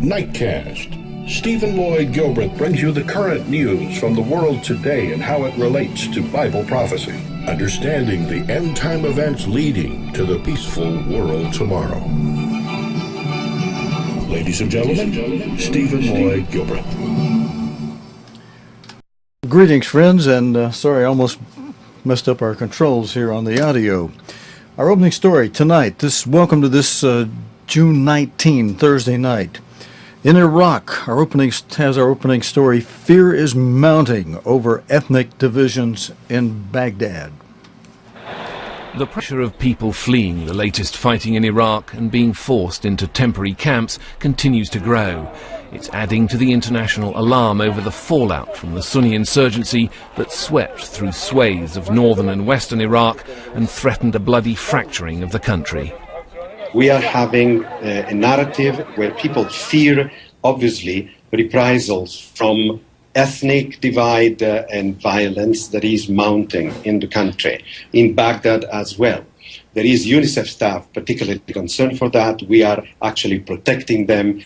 Nightcast. Stephen Lloyd Gilbreth brings you the current news from the world today and how it relates to Bible prophecy. Understanding the end-time events leading to the peaceful world tomorrow. Ladies and gentlemen, Stephen Lloyd Gilbreth. Greetings, friends, and sorry I almost messed up our controls here on the audio. Our opening story tonight, welcome to this June 19, Thursday night. In Iraq, our opening story, fear is mounting over ethnic divisions in Baghdad. The pressure of people fleeing the latest fighting in Iraq and being forced into temporary camps continues to grow. It's adding to the international alarm over the fallout from the Sunni insurgency that swept through swathes of northern and western Iraq and threatened a bloody fracturing of the country. We are having a narrative where people fear, obviously, reprisals from ethnic divide and violence that is mounting in the country, in Baghdad as well. There is UNICEF staff particularly concerned for that. We are actually protecting them.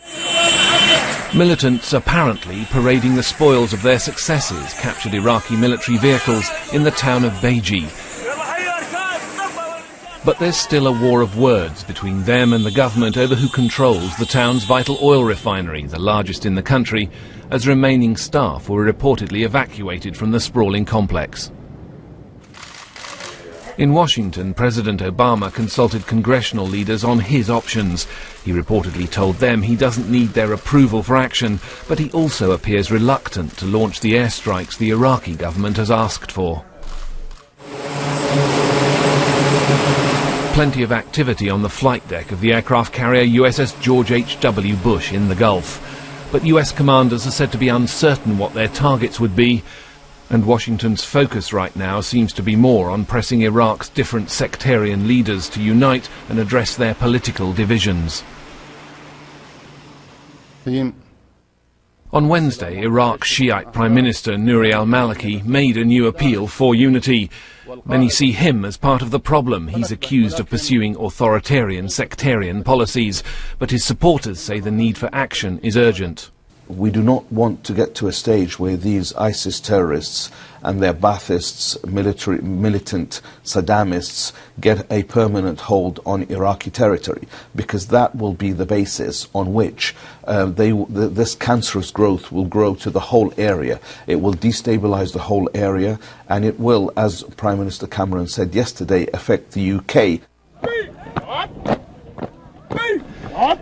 Militants apparently parading the spoils of their successes captured Iraqi military vehicles in the town of Baghdad. But there's still a war of words between them and the government over who controls the town's vital oil refinery, the largest in the country, as remaining staff were reportedly evacuated from the sprawling complex. In Washington, President Obama consulted congressional leaders on his options. He reportedly told them he doesn't need their approval for action, but he also appears reluctant to launch the airstrikes the Iraqi government has asked for. Plenty of activity on the flight deck of the aircraft carrier USS George H.W. Bush in the Gulf. But US commanders are said to be uncertain what their targets would be, and Washington's focus right now seems to be more on pressing Iraq's different sectarian leaders to unite and address their political divisions. On Wednesday, Iraq's Shiite Prime Minister Nouri al-Maliki made a new appeal for unity. Many see him as part of the problem. He's accused of pursuing authoritarian, sectarian policies, but his supporters say the need for action is urgent. We do not want to get to a stage where these ISIS terrorists and their Baathists, militant Saddamists get a permanent hold on Iraqi territory, because that will be the basis on which this cancerous growth will grow to the whole area. It will destabilize the whole area, and it will, as Prime Minister Cameron said yesterday, affect the UK.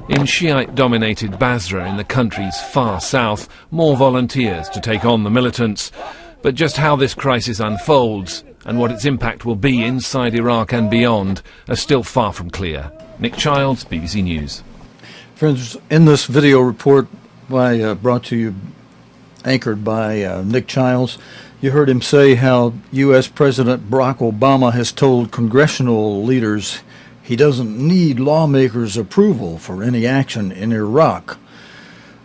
In Shiite-dominated Basra in the country's far south, more volunteers to take on the militants. But just how this crisis unfolds and what its impact will be inside Iraq and beyond are still far from clear. Nick Childs, BBC News. Friends, in this video report brought to you, anchored by Nick Childs, you heard him say how U.S. President Barack Obama has told congressional leaders he doesn't need lawmakers' approval for any action in Iraq,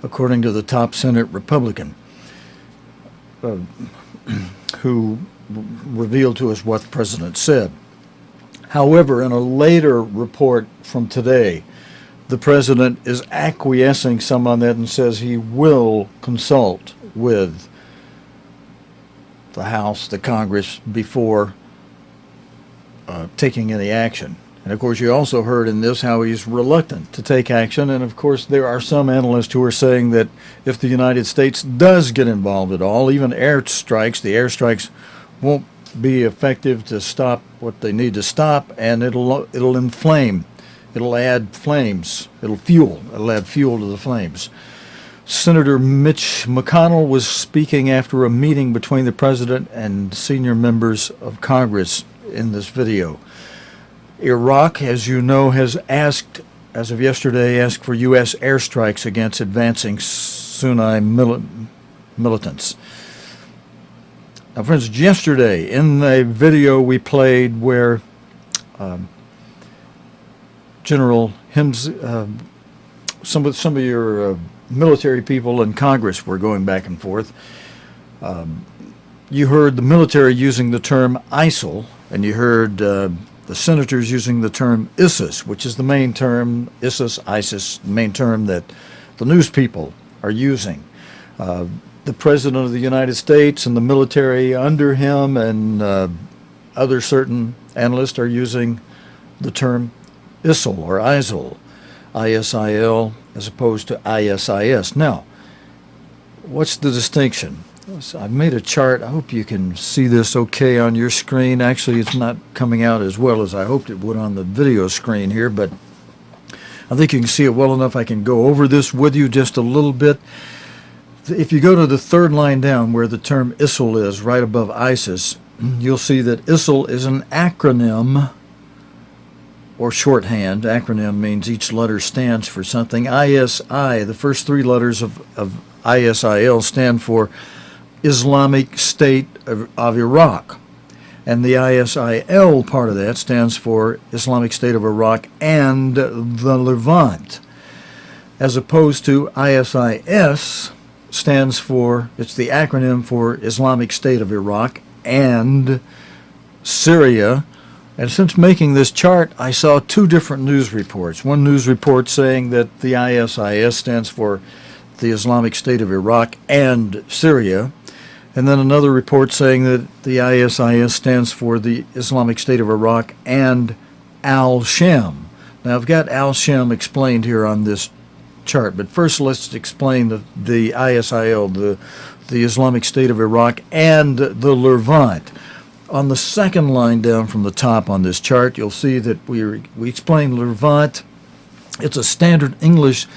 according to the top Senate Republican, who revealed to us what the president said. However, in a later report from today, the president is acquiescing some on that and says he will consult with the House, the Congress, before taking any action. And of course, you also heard in this how he's reluctant to take action. And of course, there are some analysts who are saying that if the United States does get involved at all, even airstrikes, the airstrikes won't be effective to stop what they need to stop, and it'll inflame. It'll add flames. It'll add fuel to the flames. Senator Mitch McConnell was speaking after a meeting between the president and senior members of Congress in this video. Iraq, as you know, has asked, as of yesterday, asked for U.S. airstrikes against advancing Sunni militants. Now, friends, yesterday, in the video we played where General Hims, some of your military people in Congress were going back and forth, you heard the military using the term ISIL, and you heard the senators using the term ISIS, which is the main term, ISIS, the main term that the news people are using. The President of the United States and the military under him and other certain analysts are using the term ISIL or ISIL, ISIL, as opposed to ISIS. Now, what's the distinction? So I've made a chart. I hope you can see this okay on your screen. Actually, it's not coming out as well as I hoped it would on the video screen here, but I think you can see it well enough. I can go over this with you just a little bit. If you go to the third line down where the term ISIL is, right above ISIS, you'll see that ISIL is an acronym or shorthand. Acronym means each letter stands for something. ISI, the first three letters of ISIL stand for Islamic State of Iraq. And the ISIL part of that stands for Islamic State of Iraq and the Levant. As opposed to ISIS stands for, it's the acronym for Islamic State of Iraq and Syria. And since making this chart, I saw two different news reports. One news report saying that the ISIS stands for the Islamic State of Iraq and Syria. And then another report saying that the ISIS stands for the Islamic State of Iraq and al-Sham. Now, I've got al-Sham explained here on this chart, but first let's explain the ISIL, the Islamic State of Iraq and the Levant. On the second line down from the top on this chart, you'll see that we explain Levant. It's a standard English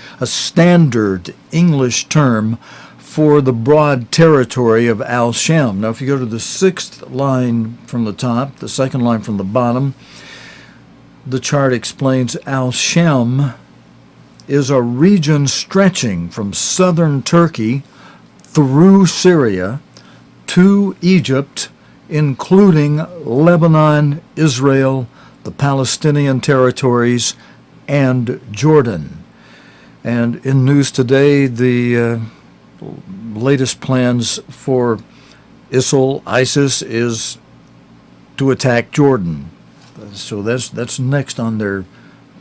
term for the broad territory of al-Sham. Now, if you go to the sixth line from the top, the second line from the bottom, the chart explains al-Sham is a region stretching from southern Turkey through Syria to Egypt, including Lebanon, Israel, the Palestinian territories, and Jordan. And in news today, the latest plans for ISIS is to attack Jordan. So that's next on their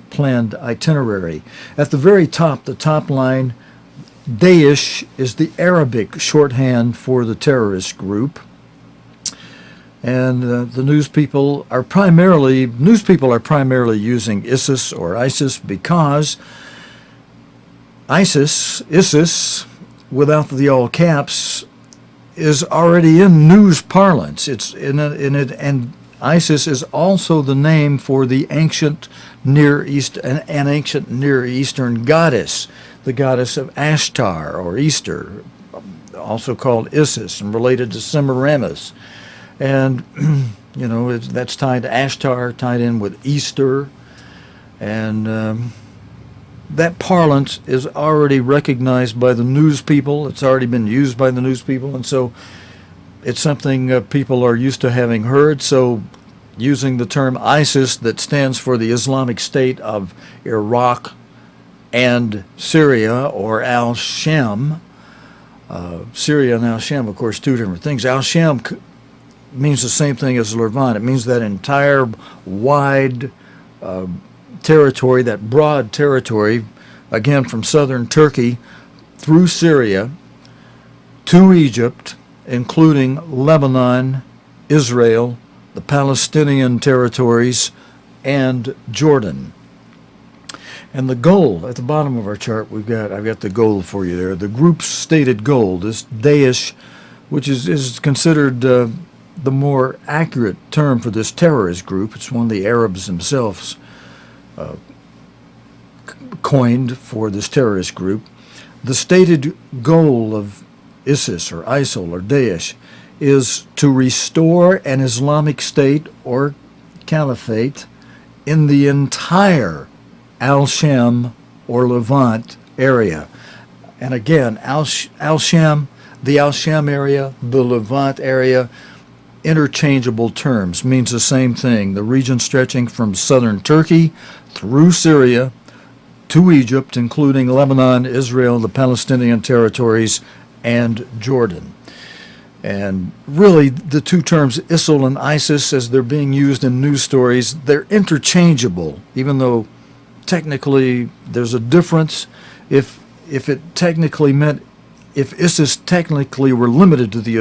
planned itinerary. At the very top, the top line, Daesh is the Arabic shorthand for the terrorist group. And the news people are primarily using ISIS or ISIS because ISIS, without the all caps, is already in news parlance. It's in it, and ISIS is also the name for the ancient Near East, an ancient Near Eastern goddess, the goddess of Ashtar or Easter, also called Isis and related to Semiramis. And, that's tied to Ashtar, tied in with Easter. And that parlance is already recognized by the news people. It's already been used by the news people. And so it's something people are used to having heard. So using the term ISIS, that stands for the Islamic State of Iraq and Syria, or al-Sham. Syria and al-Sham, of course, two different things. Al-Sham means the same thing as Levant. It means that entire wide territory, that broad territory, again from southern Turkey through Syria to Egypt, including Lebanon, Israel, the Palestinian territories, and Jordan. And the goal at the bottom of our chart, I've got the goal for you there. The group's stated goal, this Daesh, which is considered the more accurate term for this terrorist group. It's one the Arabs themselves coined for this terrorist group. The stated goal of ISIS or ISIL or Daesh is to restore an Islamic State or caliphate in the entire al-Sham or Levant area. And again, al-Sham, the al-Sham area, the Levant area, interchangeable terms, means the same thing. The region stretching from southern Turkey through Syria to Egypt, including Lebanon, Israel, the Palestinian territories, and Jordan. And really, the two terms ISIL and ISIS, as they're being used in news stories, they're interchangeable, even though technically there's a difference. If if it technically meant, if ISIS technically were limited to the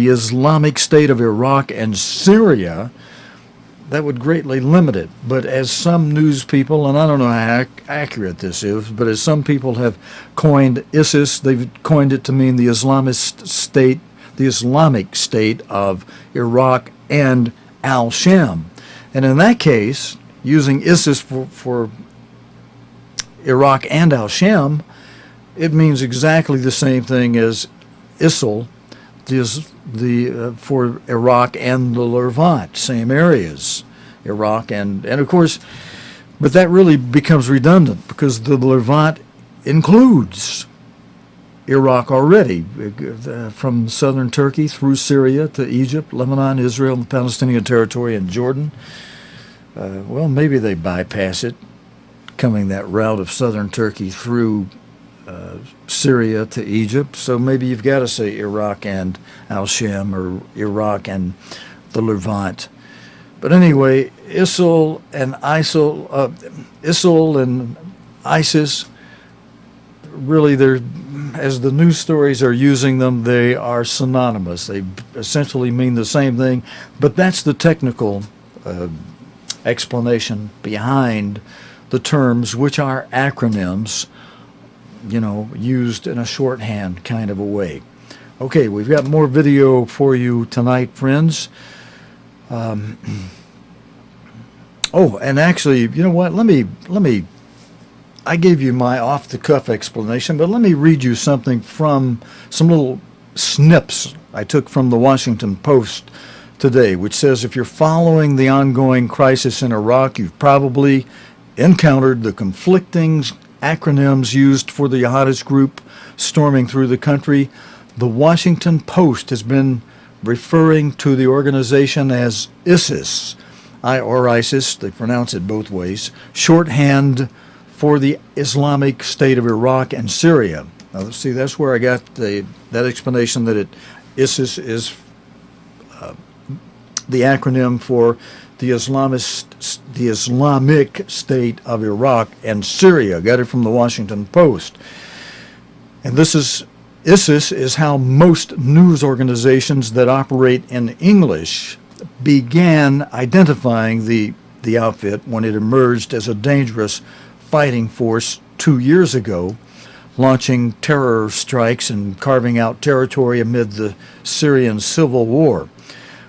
Islamic State of Iraq and Syria, that would greatly limit it. But as some news people, and I don't know how accurate this is, but as some people have coined ISIS, they've coined it to mean the Islamic State of Iraq and al-Sham. And in that case, using ISIS for Iraq and al-Sham, it means exactly the same thing as ISIL, for Iraq and the Levant, same areas, Iraq and of course, but that really becomes redundant because the Levant includes Iraq already, from southern Turkey through Syria to Egypt, Lebanon, Israel, the Palestinian territory, and Jordan. Well, maybe they bypass it, coming that route of southern Turkey through Syria to Egypt. So maybe you've got to say Iraq and al-Sham or Iraq and the Levant. But anyway, ISIL and ISIS, really, they're, as the news stories are using them, they are synonymous. They essentially mean the same thing, but that's the technical explanation behind the terms, which are acronyms, used in a shorthand kind of a way. Okay, we've got more video for you tonight, friends. Oh, and actually, you know what? Let me. I gave you my off-the-cuff explanation, but let me read you something from some little snips I took from the Washington Post today, which says if you're following the ongoing crisis in Iraq, you've probably encountered the conflicting acronyms used for the jihadist group storming through the country. The Washington Post has been referring to the organization as ISIS, or ISIS, they pronounce it both ways, shorthand for the Islamic State of Iraq and Syria. Now, let's see, that's where I got that explanation that ISIS is the acronym for the Islamic State of Iraq and Syria. Got it from the Washington Post. And ISIS is how most news organizations that operate in English began identifying the outfit when it emerged as a dangerous fighting force 2 years ago, launching terror strikes and carving out territory amid the Syrian civil war.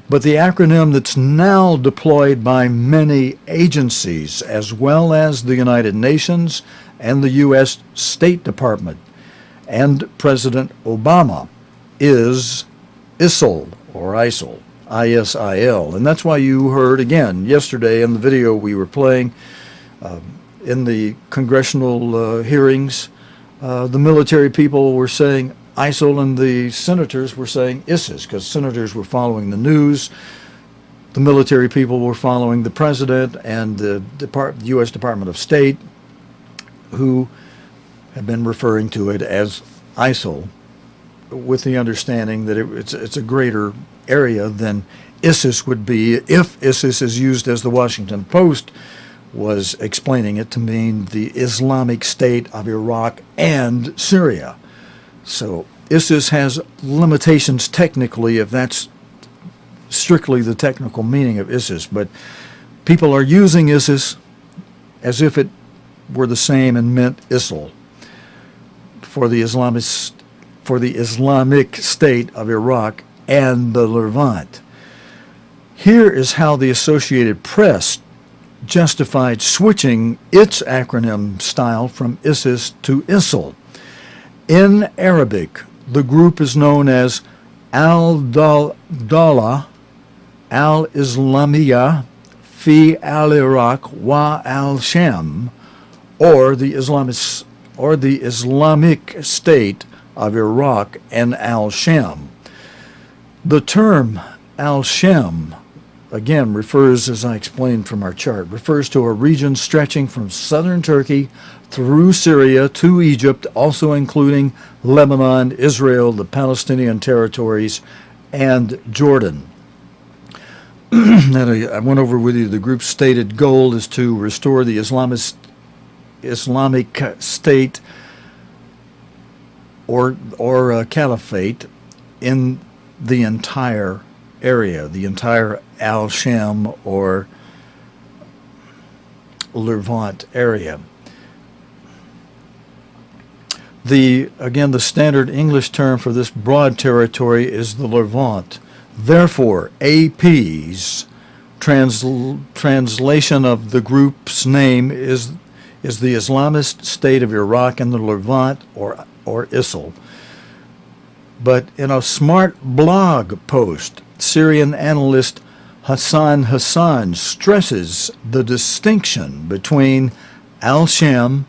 But the acronym that's now deployed by many agencies, as well as the United Nations and the U.S. State Department and President Obama, is ISIL, or ISIL, ISIL. And that's why you heard, again, yesterday in the video we were playing, in the congressional hearings, the military people were saying ISIL and the senators were saying ISIS, because senators were following the news. The military people were following the president and the U.S. Department of State, who have been referring to it as ISIL, with the understanding that it's a greater area than ISIS would be if ISIS is used as the Washington Post was explaining it to mean the Islamic State of Iraq and Syria. So ISIS has limitations technically, if that's strictly the technical meaning of ISIS, but people are using ISIS as if it were the same and meant ISIL for the Islamic State of Iraq and the Levant. Here is how the Associated Press justified switching its acronym style from ISIS to ISIL. In Arabic, the group is known as Al-Dawla Al-Islamiyya fi al-Iraq wa al-Sham, or the Islamic State of Iraq and al-Sham. The term al-Sham, again, refers, as I explained from our chart, refers to a region stretching from southern Turkey through Syria to Egypt, also including Lebanon, Israel, the Palestinian territories, and Jordan. I went over with you the group's stated goal is to restore the Islamic State or caliphate in the entire area, the entire Al-Sham or Levant area. Again, the standard English term for this broad territory is the Levant. Therefore, AP's translation of the group's name is the Islamist State of Iraq and the Levant, or ISIL. But in a smart blog post, Syrian analyst Hassan stresses the distinction between Al-Sham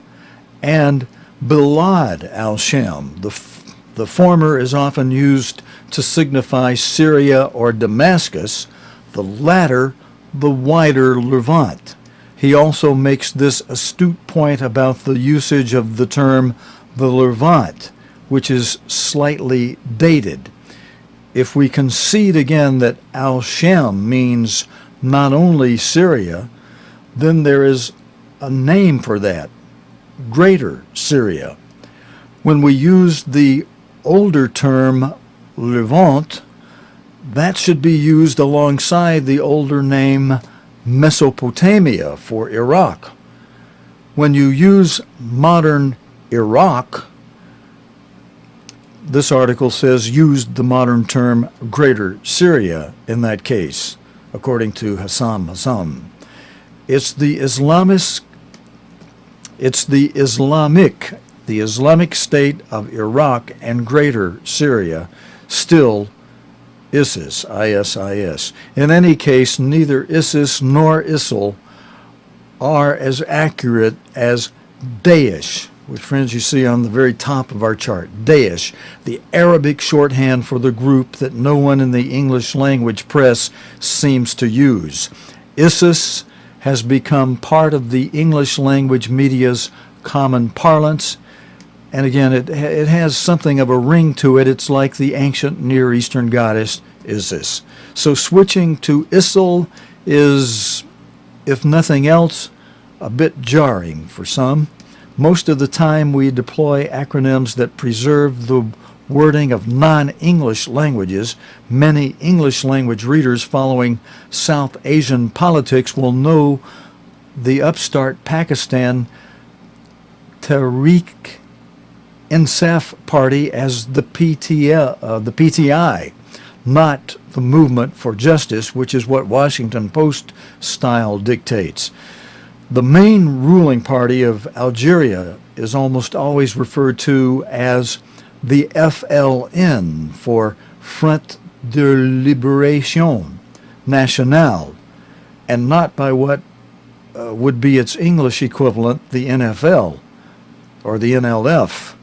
and Bilad al-Sham. The former is often used to signify Syria or Damascus, the latter the wider Levant. He also makes this astute point about the usage of the term the Levant, which is slightly dated. If we concede again that Al-Sham means not only Syria, then there is a name for that, Greater Syria. When we use the older term Levant, that should be used alongside the older name Mesopotamia for Iraq. When you use modern Iraq, this article says used the modern term Greater Syria in that case, according to Hassan. It's the Islamic State of Iraq and Greater Syria, still ISIS, ISIS. In any case, neither ISIS nor ISIL are as accurate as Daesh, which, friends, you see on the very top of our chart. Daesh, the Arabic shorthand for the group that no one in the English language press seems to use. ISIS has become part of the English language media's common parlance, and again, it has something of a ring to it. It's like the ancient Near Eastern goddess Isis. So switching to ISIL is, if nothing else, a bit jarring for some. Most of the time we deploy acronyms that preserve the wording of non-English languages. Many English language readers following South Asian politics will know the upstart Pakistan Tehreek Insaf Party as the PTI, not the Movement for Justice, which is what Washington Post style dictates. The main ruling party of Algeria is almost always referred to as the FLN, for Front de Libération Nationale, and not by what would be its English equivalent, the NFL, or the NLF.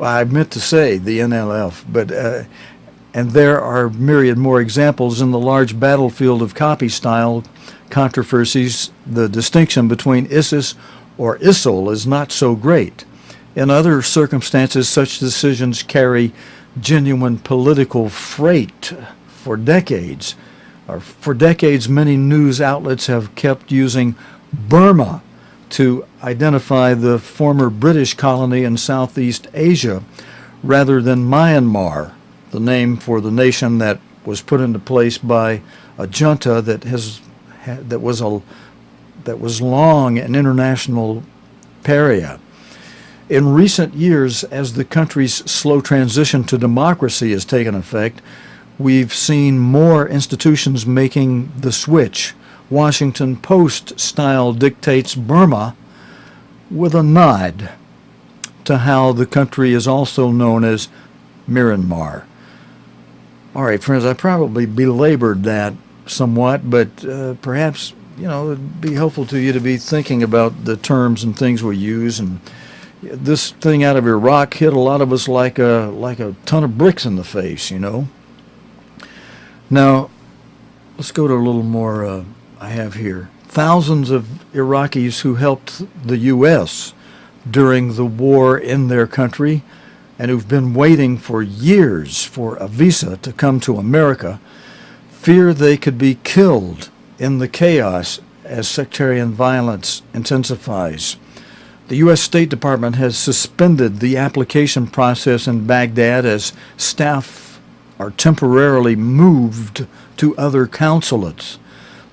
I meant to say the NLF, but and there are myriad more examples in the large battlefield of copy style controversies. The distinction between ISIS or ISIL is not so great. In other circumstances, such decisions carry genuine political freight. For decades, many news outlets have kept using Burma to identify the former British colony in Southeast Asia rather than Myanmar, the name for the nation that was put into place by a junta that was long an international pariah. In recent years, as the country's slow transition to democracy has taken effect, we've seen more institutions making the switch. Washington Post style dictates Burma with a nod to how the country is also known as Myanmar. All right, friends, I probably belabored that somewhat, but perhaps, it'd be helpful to you to be thinking about the terms and things we use. And this thing out of Iraq hit a lot of us like a ton of bricks in the face, Now, let's go to a little more I have here. Thousands of Iraqis who helped the U.S. during the war in their country and who've been waiting for years for a visa to come to America fear they could be killed in the chaos as sectarian violence intensifies. The U.S. State Department has suspended the application process in Baghdad as staff are temporarily moved to other consulates.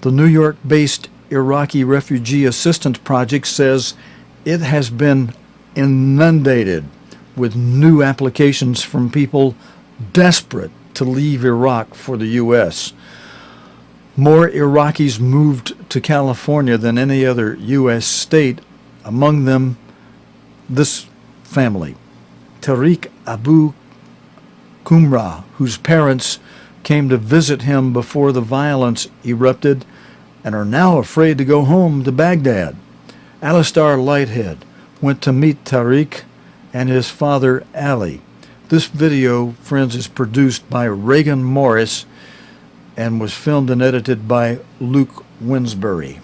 The New York-based Iraqi Refugee Assistance Project says it has been inundated with new applications from people desperate to leave Iraq for the U.S. More Iraqis moved to California than any other U.S. state, among them this family, Tariq Abu Kumra, whose parents came to visit him before the violence erupted and are now afraid to go home to Baghdad. Alistair Lighthead went to meet Tariq and his father Ali. This video, friends, is produced by Reagan Morris and was filmed and edited by Luke Winsbury.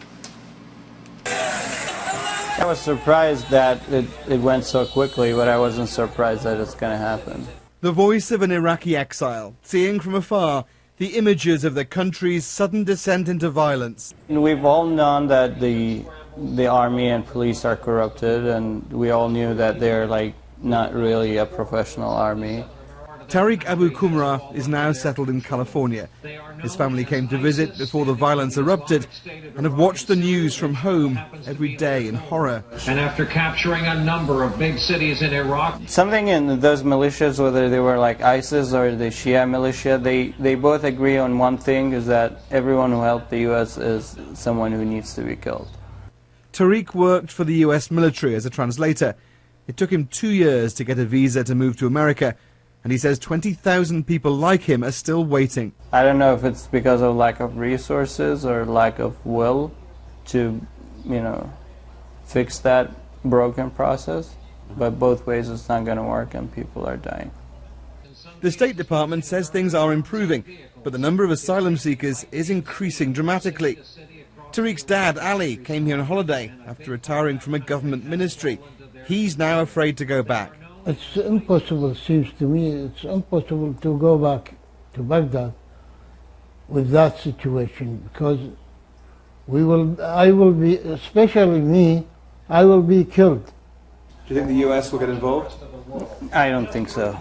I was surprised that it went so quickly, but I wasn't surprised that it's going to happen. The voice of an Iraqi exile, seeing from afar the images of the country's sudden descent into violence. We've all known that the army and police are corrupted, and we all knew that they're not really a professional army. Tariq Abu Kumra is now settled in California. His family came to visit before the violence erupted and have watched the news from home every day in horror. And after capturing a number of big cities in Iraq... Something in those militias, whether they were like ISIS or the Shia militia, they both agree on one thing, is that everyone who helped the U.S. is someone who needs to be killed. Tariq worked for the U.S. military as a translator. It took him 2 years to get a visa to move to America, and he says 20,000 people like him are still waiting. I don't know if it's because of lack of resources or lack of will to, fix that broken process, but both ways it's not going to work and people are dying. The State Department says things are improving, but the number of asylum seekers is increasing dramatically. Tariq's dad, Ali, came here on holiday after retiring from a government ministry. He's now afraid to go back. It's impossible, it seems to me, it's impossible to go back to Baghdad with that situation, because I will be, especially me, I will be killed. Do you think the US will get involved? I don't think so.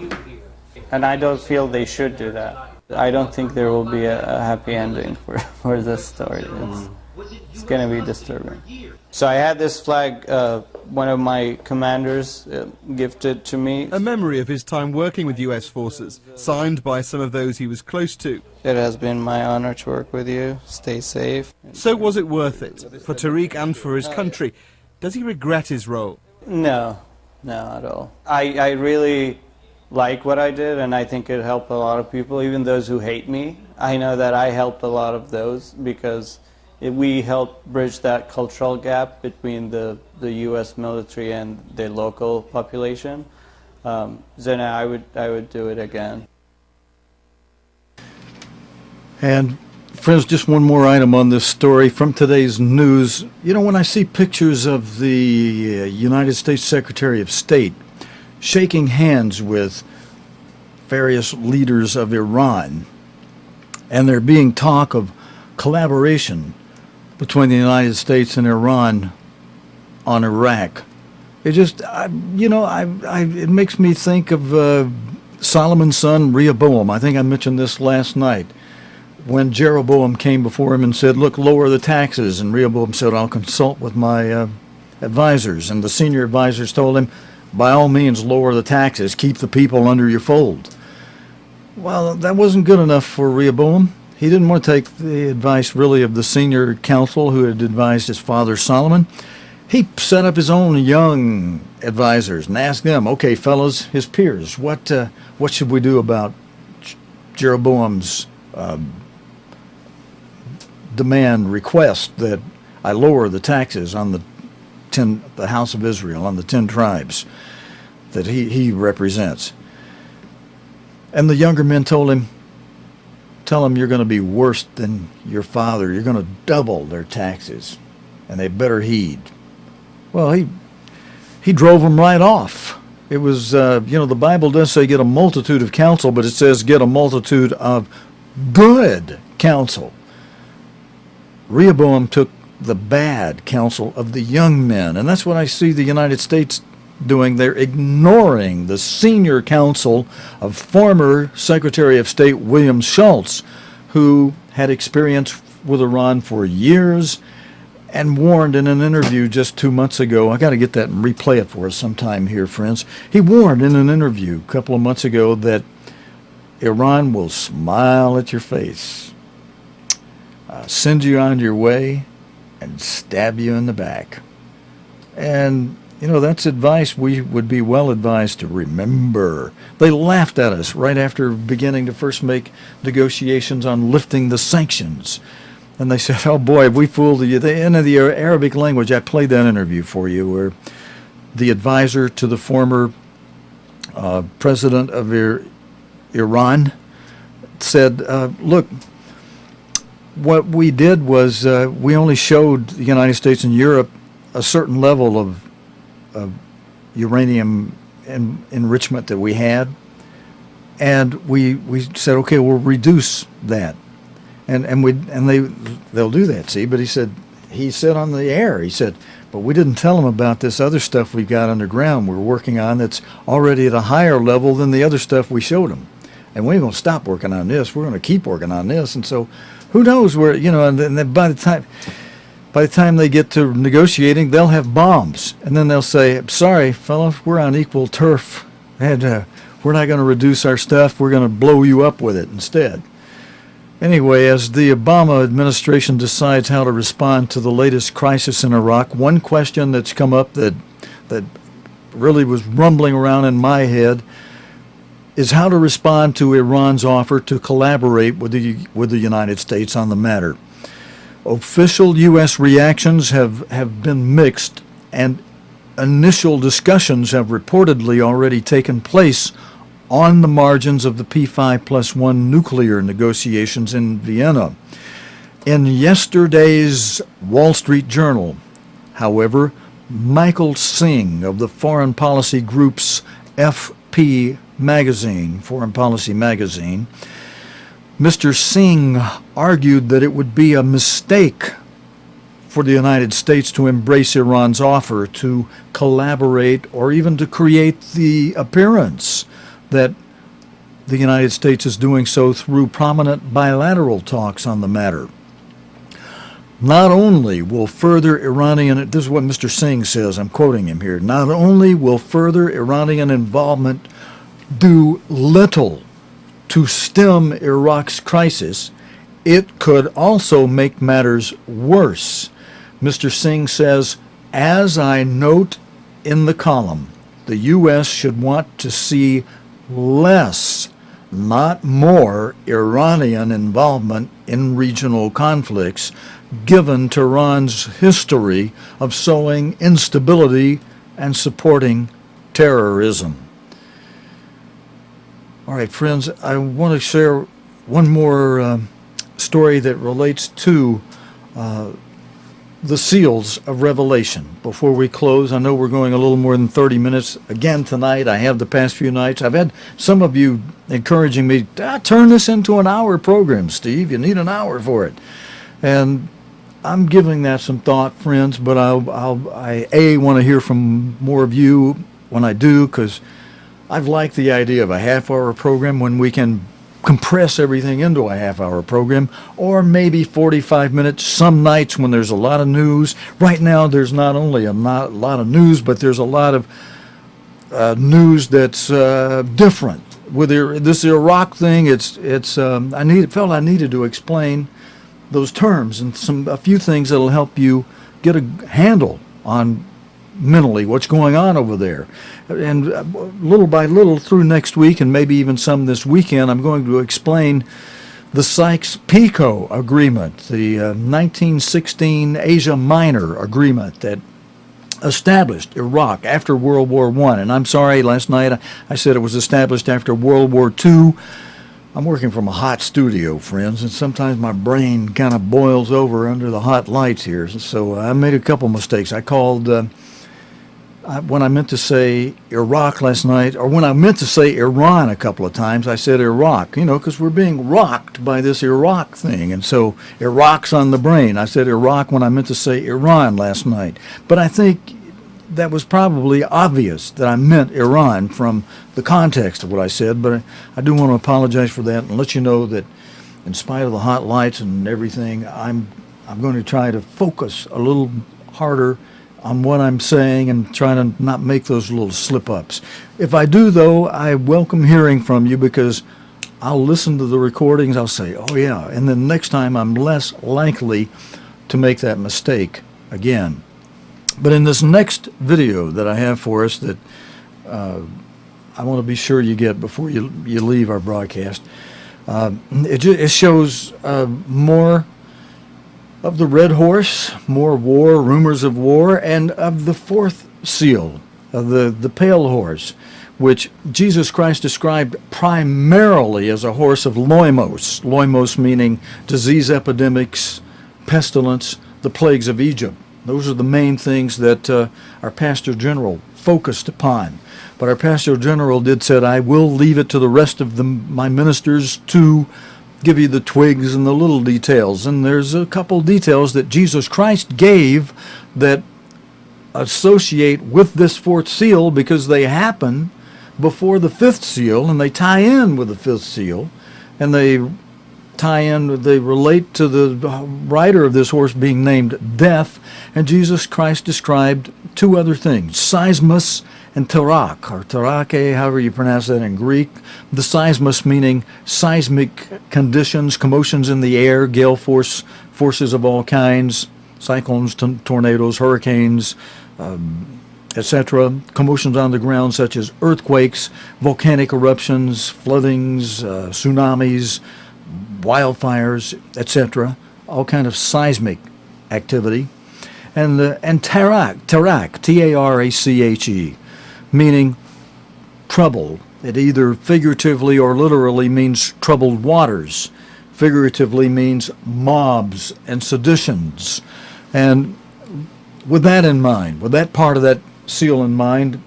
And I don't feel they should do that. I don't think there will be a happy ending for this story. It's going to be disturbing. So I had this flag, one of my commanders gifted to me. A memory of his time working with US forces, signed by some of those he was close to. It has been my honor to work with you. Stay safe. So was it worth it, for Tariq and for his country? Does he regret his role? No, not at all. I really like what I did, and I think it helped a lot of people, even those who hate me. I know that I helped a lot of those because we helped bridge that cultural gap between the U.S. military and the local population. So now I would do it again. And friends, just one more item on this story from today's news. When I see pictures of the United States Secretary of State shaking hands with various leaders of Iran, and there being talk of collaboration between the United States and Iran on Iraq, it just, it makes me think of Solomon's son Rehoboam. I think I mentioned this last night, when Jeroboam came before him and said, look, lower the taxes. And Rehoboam said, I'll consult with my advisors. And the senior advisors told him, by all means, lower the taxes, keep the people under your fold. Well, that wasn't good enough for Rehoboam. He didn't want to take the advice, really, of the senior council who had advised his father Solomon. He set up his own young advisors and asked them, okay, fellas, his peers, what should we do about Jeroboam's request that I lower the taxes on the house of Israel, on the 10 tribes that he represents? And the younger men told him, tell them you're going to be worse than your father. You're going to double their taxes, and they better heed. Well, he drove them right off. It was, the Bible does say get a multitude of counsel, but it says get a multitude of good counsel. Rehoboam took the bad counsel of the young men. And that's what I see the United States doing. They're ignoring the senior counsel of former Secretary of State William Schultz, who had experience with Iran for years and warned in an interview just 2 months ago. I got to get that and replay it for us sometime here, friends. He warned in an interview a couple of months ago that Iran will smile at your face, send you on your way, and stab you in the back. And, you know, that's advice we would be well advised to remember. They laughed at us right after beginning to first make negotiations on lifting the sanctions. And they said, oh boy, have we fooled you. In the Arabic language, I played that interview for you, where the advisor to the former president of Iran said, look, what we did was we only showed the United States and Europe a certain level of uranium enrichment that we had, and we said, okay, we'll reduce that, and they'll do that. See, but he said on the air, he said, but we didn't tell them about this other stuff we've got underground we're working on that's already at a higher level than the other stuff we showed them, and we ain't gonna stop working on this. We're gonna keep working on this, and so who knows where, you know, and then by the time they get to negotiating, they'll have bombs. And then they'll say, sorry, fellas, we're on equal turf. And we're not going to reduce our stuff. We're going to blow you up with it instead. Anyway, as the Obama administration decides how to respond to the latest crisis in Iraq, one question that's come up that really was rumbling around in my head is how to respond to Iran's offer to collaborate with the United States on the matter. Official U.S. reactions have been mixed, and initial discussions have reportedly already taken place on the margins of the P5+1 nuclear negotiations in Vienna. In yesterday's Wall Street Journal, however, Michael Singh of the foreign policy group's FP magazine, Foreign Policy magazine, Mr. Singh argued that it would be a mistake for the United States to embrace Iran's offer to collaborate or even to create the appearance that the United States is doing so through prominent bilateral talks on the matter. Not only will further Iranian, this is what Mr. Singh says, I'm quoting him here, not only will further Iranian involvement do little to stem Iraq's crisis, it could also make matters worse. Mr. Singh says, as I note in the column, the U.S. should want to see less, not more, Iranian involvement in regional conflicts, given Tehran's history of sowing instability and supporting terrorism. All right, friends, I want to share one more story that relates to the seals of Revelation. Before we close, I know we're going a little more than 30 minutes again tonight. I have the past few nights. I've had some of you encouraging me, turn this into an hour program, Steve. You need an hour for it. And I'm giving that some thought, friends, but I want to hear from more of you when I do, because I've liked the idea of a half-hour program when we can compress everything into a half-hour program, or maybe 45 minutes some nights when there's a lot of news. Right now, there's not only a lot of news, but there's a lot of news that's different. With this Iraq thing, I felt I needed to explain those terms and a few things that'll help you get a handle on mentally what's going on over there. And little by little through next week, and maybe even some this weekend, I'm going to explain the Sykes-Picot Agreement, the 1916 Asia Minor Agreement that established Iraq after World War I. And I'm sorry, last night I said it was established after World War II. I'm working from a hot studio, friends, and sometimes my brain kind of boils over under the hot lights here. So I made a couple mistakes. I called when I meant to say Iraq last night, or when I meant to say Iran a couple of times, I said Iraq, because we're being rocked by this Iraq thing. And so Iraq's on the brain. I said Iraq when I meant to say Iran last night. But I think that was probably obvious that I meant Iran from the context of what I said. But I do want to apologize for that and let you know that in spite of the hot lights and everything, I'm going to try to focus a little harder on what I'm saying and try to not make those little slip-ups. If I do, though, I welcome hearing from you, because I'll listen to the recordings, I'll say, oh yeah, and then next time I'm less likely to make that mistake again. But in this next video that I have for us that I want to be sure you get before you leave our broadcast, it shows more of the red horse, more war, rumors of war, and of the fourth seal, of the pale horse, which Jesus Christ described primarily as a horse of loimos. Loimos meaning disease epidemics, pestilence, the plagues of Egypt. Those are the main things that our Pastor General focused upon. But our Pastor General did said, I will leave it to the rest of my ministers to give you the twigs and the little details. And there's a couple details that Jesus Christ gave that associate with this fourth seal, because they happen before the fifth seal, and they tie in with the fifth seal, and they relate to the rider of this horse being named Death. And Jesus Christ described two other things, seismus and tarak, or tarake, however you pronounce that in Greek. The seismus meaning seismic conditions, commotions in the air, gale forces of all kinds, cyclones, tornadoes, hurricanes, etc. Commotions on the ground such as earthquakes, volcanic eruptions, floodings, tsunamis, wildfires, etc. All kind of seismic activity. And tarak, T-A-R-A-C-H-E, meaning trouble. It either figuratively or literally means troubled waters. Figuratively means mobs and seditions. And with that in mind, with that part of that seal in mind,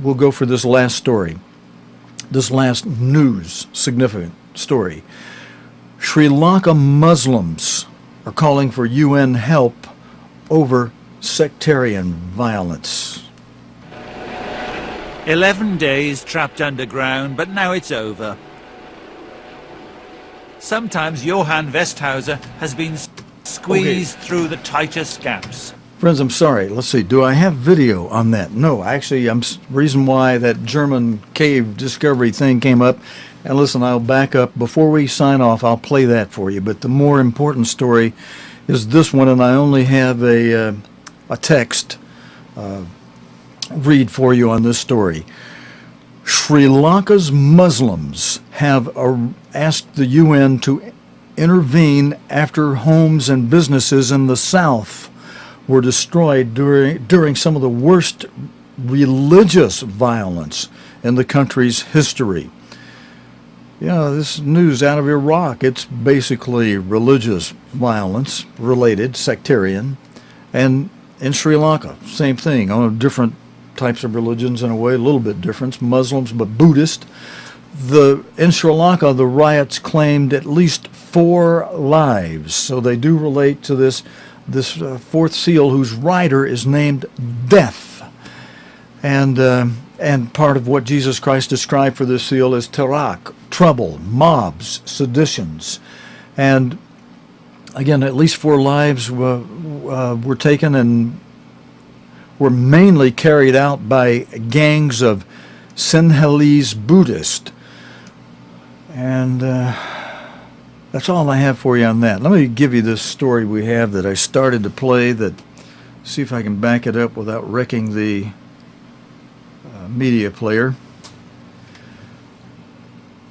we'll go for this last story, this last news significant story. Sri Lanka Muslims are calling for UN help over sectarian violence. 11 days trapped underground, but now it's over. Sometimes Johann Westhauser has been squeezed through the tightest gaps. Friends, I'm sorry. Let's see. Do I have video on that? No, actually, reason why that German cave discovery thing came up. And listen, I'll back up. Before we sign off, I'll play that for you. But the more important story is this one, and I only have a text read for you on this story. Sri Lanka's Muslims have asked the UN to intervene after homes and businesses in the south were destroyed during some of the worst religious violence in the country's history. This news out of Iraq, it's basically religious violence related, sectarian, and in Sri Lanka, same thing, on different types of religions in a way, a little bit different, Muslims, but Buddhist. In Sri Lanka, the riots claimed at least 4 lives, so they do relate to this fourth seal whose rider is named Death. And part of what Jesus Christ described for this seal is tarak, trouble, mobs, seditions. And again, at least 4 lives were taken and were mainly carried out by gangs of Sinhalese Buddhists. And that's all I have for you on that. Let me give you this story we have that I started to play, see if I can back it up without wrecking the media player.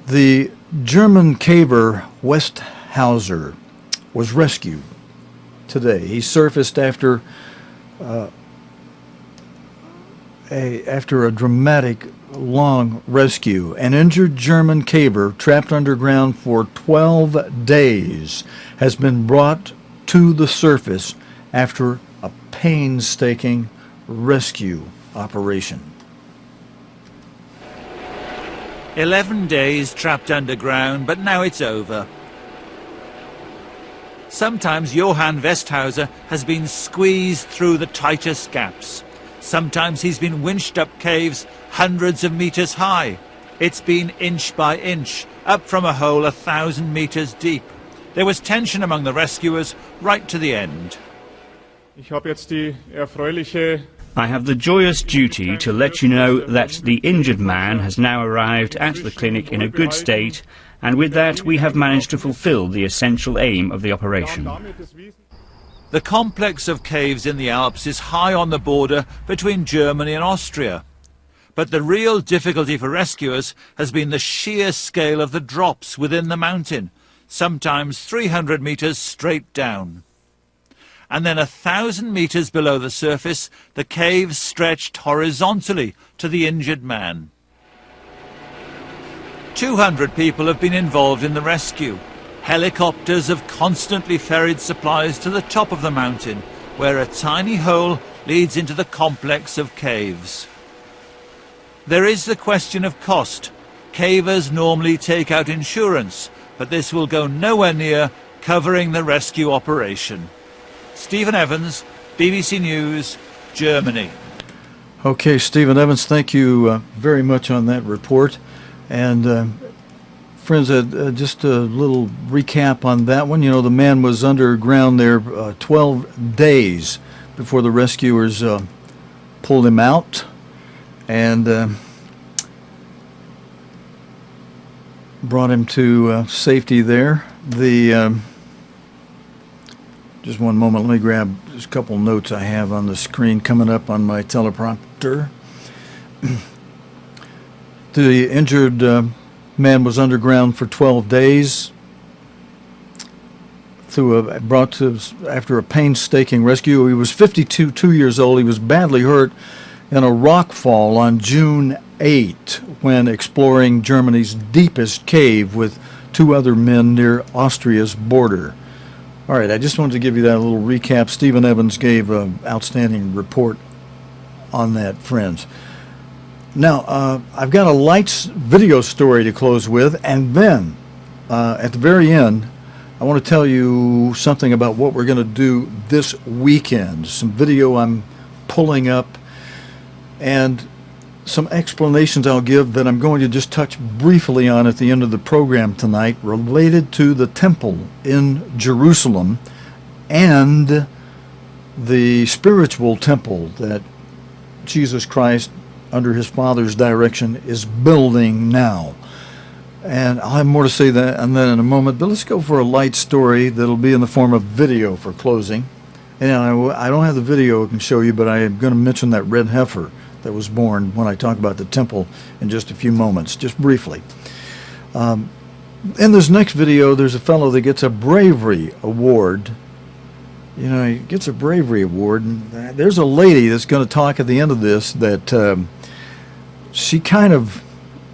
The German caver Westhauser was rescued today. He surfaced after a dramatic long rescue. An injured German caver trapped underground for 12 days has been brought to the surface after a painstaking rescue operation. 11 days trapped underground, but now it's over. Sometimes Johann Westhauser has been squeezed through the tightest gaps. Sometimes he's been winched up caves hundreds of meters high. It's been inch by inch, up from a hole 1,000 meters deep. There was tension among the rescuers right to the end. I have the joyous duty to let you know that the injured man has now arrived at the clinic in a good state, and with that we have managed to fulfill the essential aim of the operation. The complex of caves in the Alps is high on the border between Germany and Austria. But the real difficulty for rescuers has been the sheer scale of the drops within the mountain, sometimes 300 meters straight down. And then 1,000 meters below the surface, the caves stretched horizontally to the injured man. 200 people have been involved in the rescue. Helicopters have constantly ferried supplies to the top of the mountain, where a tiny hole leads into the complex of caves. There is the question of cost. Cavers normally take out insurance, but this will go nowhere near covering the rescue operation. Stephen Evans, BBC News, Germany. Okay, Stephen Evans, thank you very much on that report. And friends, just a little recap on that one. You know, the man was underground there 12 days before the rescuers pulled him out and brought him to safety there. Just one moment, let me grab just a couple notes I have on the screen coming up on my teleprompter. The injured man was underground for 12 days. After a painstaking rescue. He was 52 years old. He was badly hurt in a rock fall on June 8 when exploring Germany's deepest cave with 2 other men near Austria's border. All right, I just wanted to give you that little recap. Stephen Evans gave an outstanding report on that, friends. Now, I've got a lights video story to close with, and then at the very end, I want to tell you something about what we're going to do this weekend. Some video I'm pulling up, and some explanations I'll give that I'm going to just touch briefly on at the end of the program tonight related to the temple in Jerusalem and the spiritual temple that Jesus Christ, under his Father's direction, is building now. And I'll have more to say that and then in a moment, but let's go for a light story that'll be in the form of video for closing. And I don't have the video I can show you, but I am going to mention that red heifer that was born when I talk about the temple in just a few moments, just briefly. In this next video, there's a fellow that gets a Bravery Award. You know, he gets a Bravery Award, and there's a lady that's going to talk at the end of this that she kind of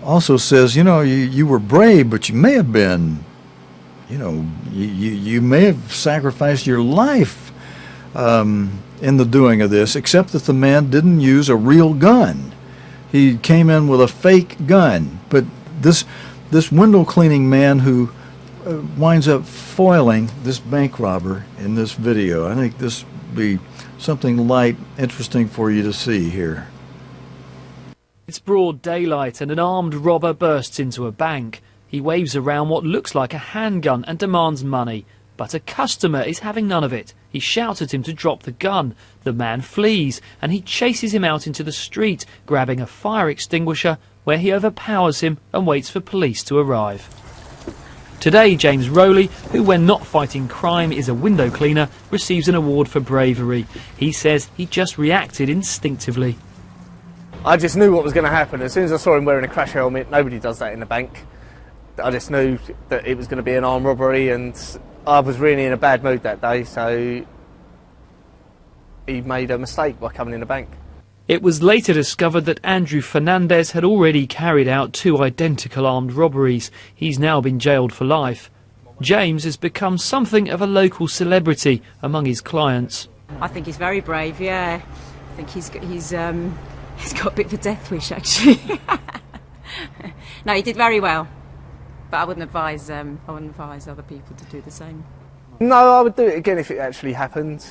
also says, you know, you were brave, but you may have been, you know, you may have sacrificed your life in the doing of this, except that the man didn't use a real gun. He came in with a fake gun. But this window cleaning man who winds up foiling this bank robber in this video. I think this will be something light, interesting for you to see here. It's broad daylight and an armed robber bursts into a bank. He waves around what looks like a handgun and demands money. But a customer is having none of it. He shouts at him to drop the gun. The man flees, and he chases him out into the street, grabbing a fire extinguisher, where he overpowers him and waits for police to arrive. Today, James Rowley, who when not fighting crime is a window cleaner, receives an award for bravery. He says he just reacted instinctively. I just knew what was going to happen. As soon as I saw him wearing a crash helmet, nobody does that in a bank. I just knew that it was going to be an armed robbery, and I was really in a bad mood that day, so he made a mistake by coming in the bank. It was later discovered that Andrew Fernandez had already carried out 2 identical armed robberies. He's now been jailed for life. James has become something of a local celebrity among his clients. I think he's very brave, yeah. I think he's He's got a bit of a death wish, actually. No, he did very well, but I wouldn't advise other people to do the same. No, I would do it again if it actually happened,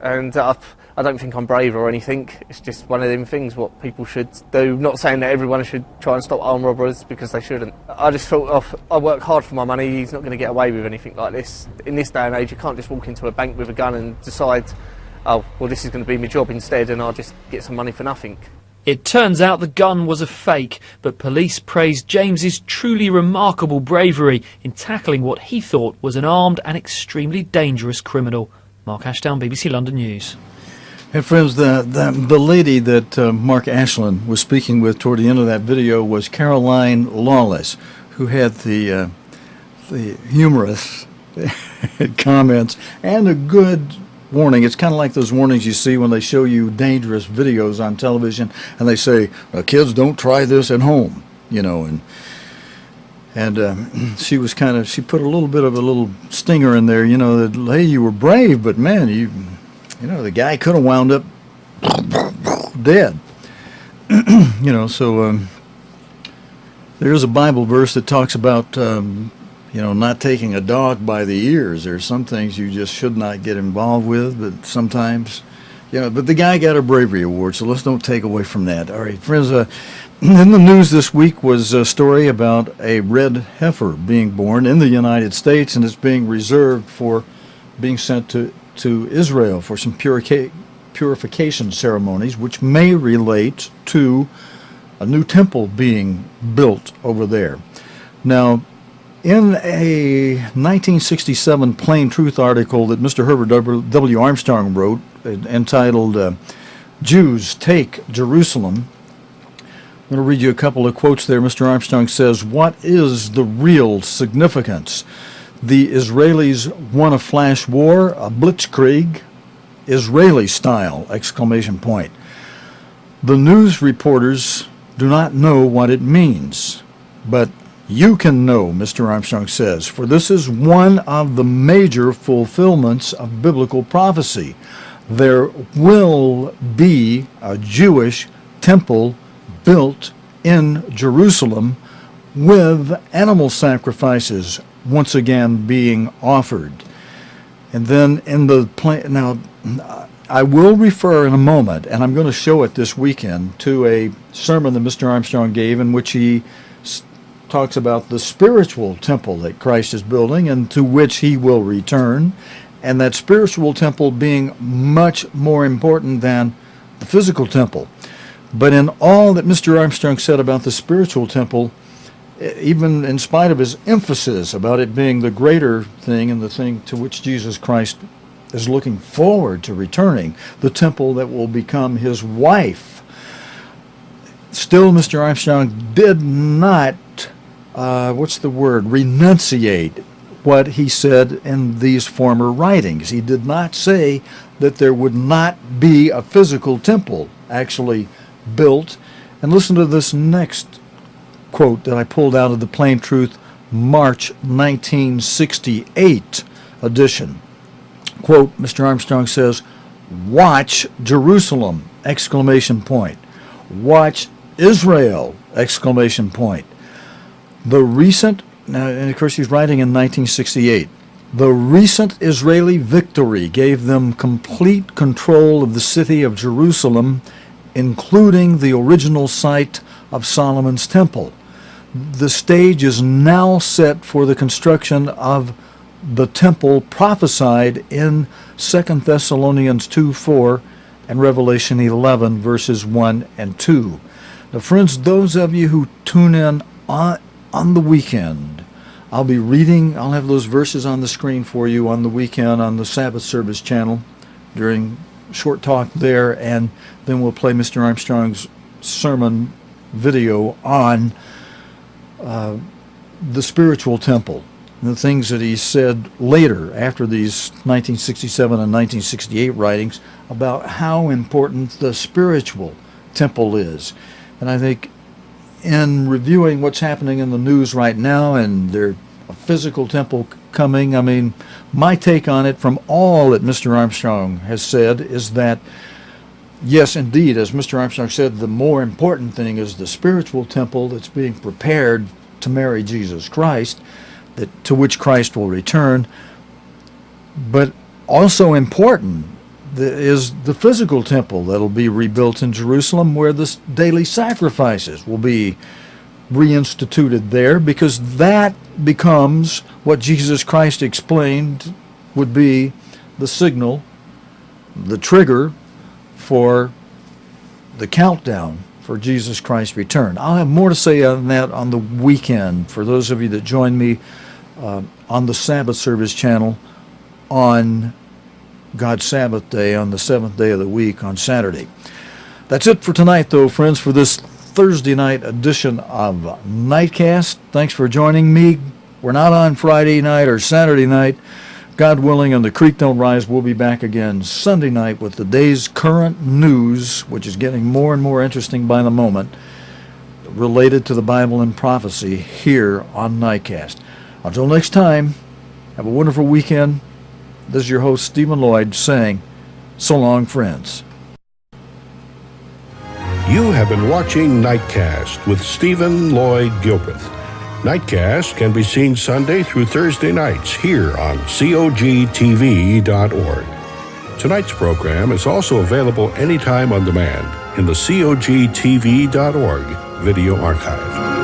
and I don't think I'm brave or anything. It's just one of them things what people should do. Not saying that everyone should try and stop armed robbers, because they shouldn't. I just thought, I work hard for my money, he's not going to get away with anything like this. In this day and age, you can't just walk into a bank with a gun and decide, oh, well, this is going to be my job instead, and I'll just get some money for nothing. It turns out the gun was a fake, but police praised James's truly remarkable bravery in tackling what he thought was an armed and extremely dangerous criminal. Mark Ashdown, BBC London News. And friends, the lady that Mark Ashland was speaking with toward the end of that video was Caroline Lawless, who had the humorous comments and a good warning. It's kind of like those warnings you see when they show you dangerous videos on television, and they say, "Kids, don't try this at home," you know. And she was she put a little bit of a little stinger in there, you know, that, hey, you were brave, but man, you know, the guy could have wound up dead. You know, so there's a Bible verse that talks about not taking a dog by the ears. There's some things you just should not get involved with, but sometimes, but the guy got a Bravery Award, so let's don't take away from that. All right, friends, in the news this week was a story about a red heifer being born in the United States, and it's being reserved for being sent to Israel for some purification ceremonies, which may relate to a new temple being built over there. Now, in a 1967 Plain Truth article that Mr. Herbert W. Armstrong wrote, entitled Jews Take Jerusalem, I'm going to read you a couple of quotes there. Mr. Armstrong says, "What is the real significance? The Israelis won a flash war, a blitzkrieg, Israeli style, ! The news reporters do not know what it means, but you can know," Mr. Armstrong says, "for this is one of the major fulfillments of biblical prophecy. There will be a Jewish temple built in Jerusalem with animal sacrifices once again being offered." And then in the now, I will refer in a moment, and I'm going to show it this weekend, to a sermon that Mr. Armstrong gave in which he talks about the spiritual temple that Christ is building and to which he will return, and that spiritual temple being much more important than the physical temple. But in all that Mr. Armstrong said about the spiritual temple, even in spite of his emphasis about it being the greater thing and the thing to which Jesus Christ is looking forward to returning, the temple that will become his wife, still Mr. Armstrong did not, renunciate what he said in these former writings. He did not say that there would not be a physical temple actually built. And listen to this next quote that I pulled out of the Plain Truth March 1968 edition. Quote, Mr. Armstrong says, "Watch Jerusalem, ! Watch Israel, ! The recent," now, and of course he's writing in 1968, "the recent Israeli victory gave them complete control of the city of Jerusalem, including the original site of Solomon's temple. The stage is now set for the construction of the temple prophesied in 2 Thessalonians 2:4 and Revelation 11 verses 1 and 2. Now, friends, those of you who tune in on the weekend, I'll have those verses on the screen for you on the weekend on the Sabbath Service channel during short talk there, and then we'll play Mr. Armstrong's sermon video on the spiritual temple and the things that he said later after these 1967 and 1968 writings about how important the spiritual temple is. And I think in reviewing what's happening in the news right now and there's a physical temple coming, I mean, my take on it from all that Mr. Armstrong has said is that yes, indeed, as Mr. Armstrong said, the more important thing is the spiritual temple that's being prepared to marry Jesus Christ, to which Christ will return. But also important is the physical temple that'll be rebuilt in Jerusalem, where the daily sacrifices will be reinstituted there, because that becomes what Jesus Christ explained would be the signal, the trigger for the countdown for Jesus Christ's return. I'll have more to say on that on the weekend for those of you that join me on the Sabbath service channel on God's Sabbath day, on the seventh day of the week, on Saturday. That's it for tonight, though, friends, for this Thursday night edition of Nightcast. Thanks for joining me. We're not on Friday night or Saturday night. God willing, and the creek don't rise, we'll be back again Sunday night with the day's current news, which is getting more and more interesting by the moment, related to the Bible and prophecy here on Nightcast. Until next time, have a wonderful weekend. This is your host, Stephen Lloyd, saying, so long, friends. You have been watching Nightcast with Stephen Lloyd Gilbreth. Nightcast can be seen Sunday through Thursday nights here on cogtv.org. Tonight's program is also available anytime on demand in the cogtv.org video archive.